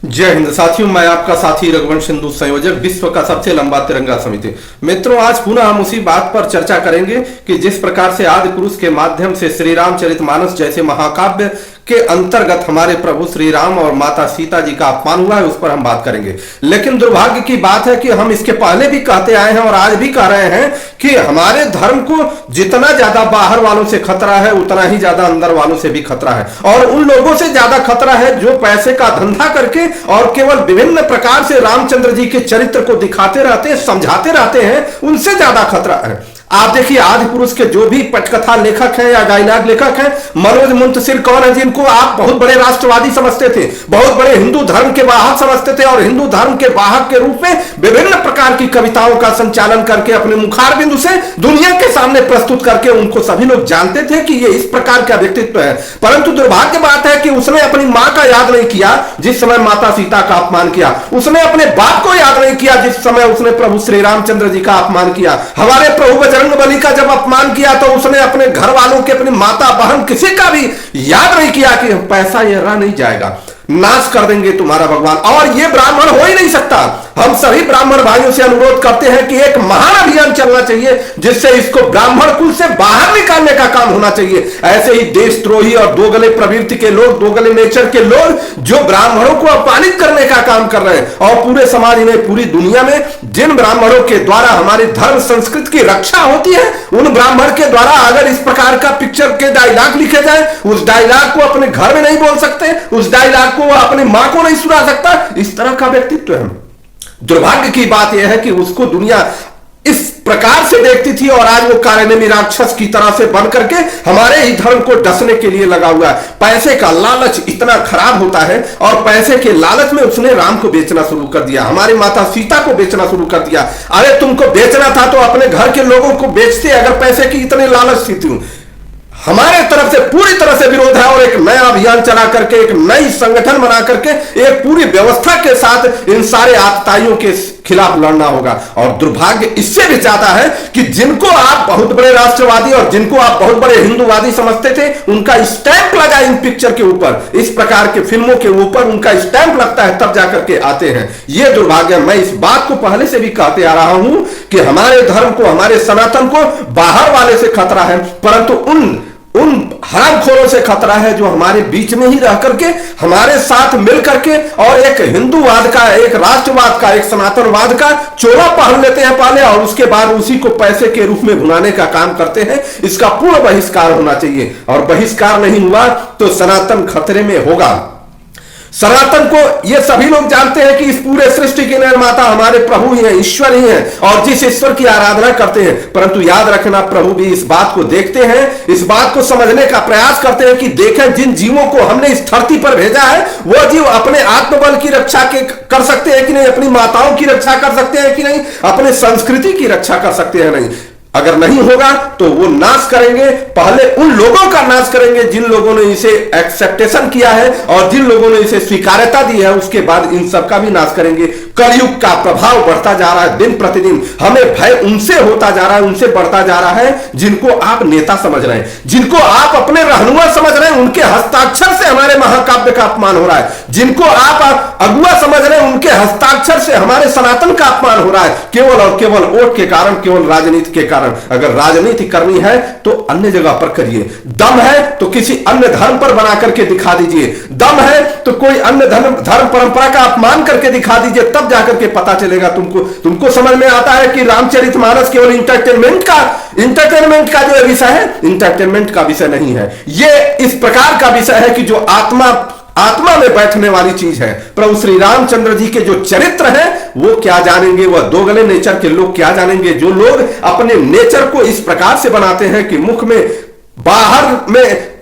जय हिंद साथियों, मैं आपका साथी रघुवंश सिंधु, संयोजक विश्व का सबसे लंबा तिरंगा समिति। मित्रों, आज पुनः हम उसी बात पर चर्चा करेंगे कि जिस प्रकार से आदि पुरुष के माध्यम से श्री रामचरितमानस जैसे महाकाव्य के अंतर्गत हमारे प्रभु श्री राम और माता सीता जी का अपमान हुआ है, उस पर हम बात करेंगे। लेकिन दुर्भाग्य की बात है कि हम इसके पहले भी कहते आए हैं और आज भी कह रहे हैं कि हमारे धर्म को जितना ज्यादा बाहर वालों से खतरा है, उतना ही ज्यादा अंदर वालों से भी खतरा है। और उन लोगों से ज्यादा खतरा है जो पैसे का धंधा करके और केवल विभिन्न प्रकार से रामचंद्र जी के चरित्र को दिखाते रहते, समझाते रहते हैं, उनसे ज्यादा खतरा है। आप देखिए, आदि पुरुष के जो भी पटकथा लेखक हैं या डायलॉग लेखक हैं, मनोज मुंतशिर कौन है जिनको आप बहुत बड़े राष्ट्रवादी समझते थे, बहुत बड़े हिंदू धर्म के वाहक समझते थे और हिंदू धर्म के वाहक के रूप में विभिन्न प्रकार की कविताओं का संचालन करके अपने मुखार बिंदु से दुनिया के सामने प्रस्तुत करके उनको सभी लोग जानते थे कि ये इस प्रकार का व्यक्तित्व है। परंतु दुर्भाग्य बात है कि उसने अपनी मां का याद नहीं किया जिस समय माता सीता का अपमान किया, उसने अपने बाप को याद नहीं किया जिस समय उसने प्रभु श्री रामचंद्र जी का अपमान किया, हमारे प्रभु बजरंगबली का जब अपमान किया तो उसने अपने घर वालों के, अपनी माता बहन किसी का भी याद नहीं किया कि पैसा ये रह नहीं जाएगा, नाश कर देंगे तुम्हारा भगवान। और ये ब्राह्मण हो ही नहीं सकता। हम सभी ब्राह्मण भाइयों से अनुरोध करते हैं कि एक महान अभियान चलना चाहिए जिससे इसको ब्राह्मण कुल से बाहर निकालने का काम होना चाहिए। ऐसे ही देशद्रोही और दोगले प्रवृत्ति के लोग, दोगले नेचर के लोग जो ब्राह्मणों को अपमानित करने का काम कर रहे हैं, और पूरे समाज में, पूरी दुनिया में जिन ब्राह्मणों के द्वारा हमारी धर्म संस्कृति की रक्षा होती है, उन ब्राह्मण के द्वारा अगर इस प्रकार का पिक्चर के डायलॉग लिखे जाए, उस डायलॉग को अपने घर में नहीं बोल सकते, उस डायलॉग को अपनी मां को नहीं सुना सकता, इस तरह का व्यक्तित्व है। दुर्भाग्य की बात यह है कि उसको दुनिया इस प्रकार से देखती थी और आज वो कारणेमी राक्षस की तरह से बन करके हमारे ही धर्म को डसने के लिए लगा हुआ है। पैसे का लालच इतना खराब होता है और पैसे के लालच में उसने राम को बेचना शुरू कर दिया, हमारी माता सीता को बेचना शुरू कर दिया। अरे तुमको बेचना था तो अपने घर के लोगों को बेचते, अगर पैसे की इतनी लालच थी। हमारे तरफ से पूरी तरह से विरोध है और एक नया अभियान चला करके, एक नई संगठन बना करके, एक पूरी व्यवस्था के साथ इन सारे आतताइयों के खिलाफ लड़ना होगा। और दुर्भाग्य इससे भी ज्यादा है कि जिनको आप बहुत बड़े राष्ट्रवादी और जिनको आप बहुत बड़े हिंदूवादी समझते थे, उनका स्टैंप लगा इन पिक्चर के ऊपर, इस प्रकार के फिल्मों के ऊपर उनका स्टैंप लगता है, तब जाकर के आते हैं। यह दुर्भाग्य। मैं इस बात को पहले से भी कहते आ रहा हूं कि हमारे धर्म को, हमारे सनातन को बाहर वाले से खतरा है, परंतु उन हरामखोरों से खतरा है जो हमारे बीच में ही रह करके, हमारे साथ मिल करके और एक हिंदूवाद का, एक राष्ट्रवाद का, एक सनातनवाद का चोला पहन लेते हैं पहले और उसके बाद उसी को पैसे के रूप में भुनाने का काम करते हैं। इसका पूर्ण बहिष्कार होना चाहिए और बहिष्कार नहीं हुआ तो सनातन खतरे में होगा। सनातन को ये सभी लोग जानते हैं कि इस पूरे सृष्टि के निर्माता हमारे प्रभु ही हैं, ईश्वर ही हैं और जिस ईश्वर की आराधना करते हैं। परंतु याद रखना, प्रभु भी इस बात को देखते हैं, इस बात को समझने का प्रयास करते हैं कि देखें जिन जीवों को हमने इस धरती पर भेजा है वो जीव अपने आत्मबल की रक्षा कर सकते हैं कि नहीं, अपनी माताओं की रक्षा कर सकते हैं कि नहीं, अपने संस्कृति की रक्षा कर सकते हैं नहीं। अगर नहीं होगा तो वो नाश करेंगे, पहले उन लोगों का नाश करेंगे जिन लोगों ने इसे एक्सेप्टेशन किया है और जिन लोगों ने इसे स्वीकार्यता दी है, उसके बाद इन सब का भी नाश करेंगे। कलयुग का प्रभाव बढ़ता जा रहा है दिन प्रतिदिन, हमें भय उनसे होता जा रहा है, उनसे बढ़ता जा रहा है जिनको आप नेता समझ रहे हैं, जिनको आप अपने रहनुमा समझ रहे हैं, उनके हस्ताक्षर से हमारे महाकाव्य का अपमान हो रहा है, जिनको आप अगुआ समझ रहे हैं, उनके हस्ताक्षर से हमारे सनातन का अपमान हो रहा है, केवल और केवल वोट के कारण, केवल राजनीति के कारण। अगर राजनीति करनी है तो अन्य जगह पर करिए, दम है तो किसी अन्य धर्म पर बना करके दिखा दीजिए, दम है तो कोई अन्य धर्म परंपरा का अपमान करके दिखा दीजिए, तब जाकर के पता चलेगा तुमको समझ में आता है कि रामचरितमानस केवल इंटरटेनमेंट का जो विषय है, इंटरटेनमेंट का विषय नहीं है। यह इस प्रकार का विषय है कि जो आत्मा में बैठने वाली चीज है। प्रभु श्री रामचंद्र जी के जो चरित्र हैं वो क्या जानेंगे, वह दोगले नेचर के लोग क्या जानेंगे, जो लोग अपने नेचर को इस प्रकार से बनाते हैं कि मुख में, बाहर में